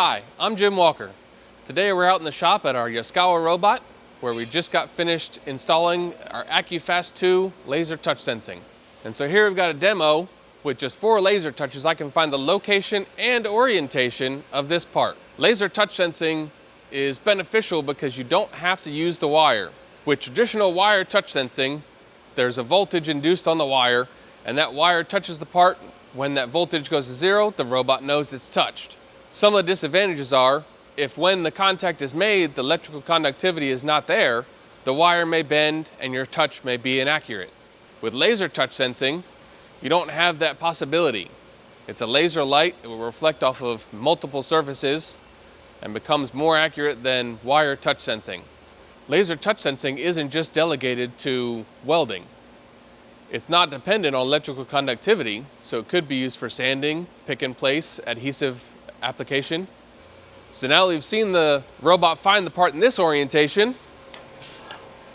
Hi, I'm Jim Walker. Today we're out in the shop at our Yaskawa robot where we just got finished installing our AccuFast II laser touch sensing. And so here we've got a demo with just 4 laser touches. I can find the location and orientation of this part. Laser touch sensing is beneficial because you don't have to use the wire. With traditional wire touch sensing, there's a voltage induced on the wire, and that wire touches the part. When that voltage goes to 0, the robot knows it's touched. Some of the disadvantages are, if when the contact is made, the electrical conductivity is not there, the wire may bend and your touch may be inaccurate. With laser touch sensing, you don't have that possibility. It's a laser light. It will reflect off of multiple surfaces and becomes more accurate than wire touch sensing. Laser touch sensing isn't just delegated to welding. It's not dependent on electrical conductivity, so it could be used for sanding, pick and place, adhesive application. So now we've seen the robot find the part in this orientation,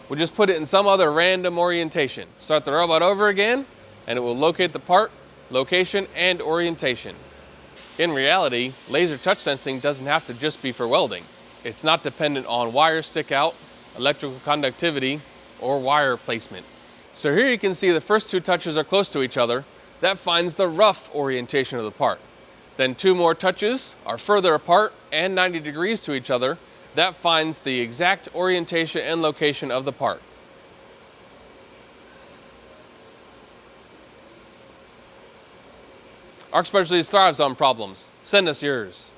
we'll just put it in some other random orientation. Start the robot over again, and it will locate the part, location, and orientation. In reality, laser touch sensing doesn't have to just be for welding. It's not dependent on wire stick out, electrical conductivity, or wire placement. So here you can see the first 2 touches are close to each other. That finds the rough orientation of the part. Then 2 more touches are further apart and 90 degrees to each other. That finds the exact orientation and location of the part. ARC Specialties thrives on problems. Send us yours.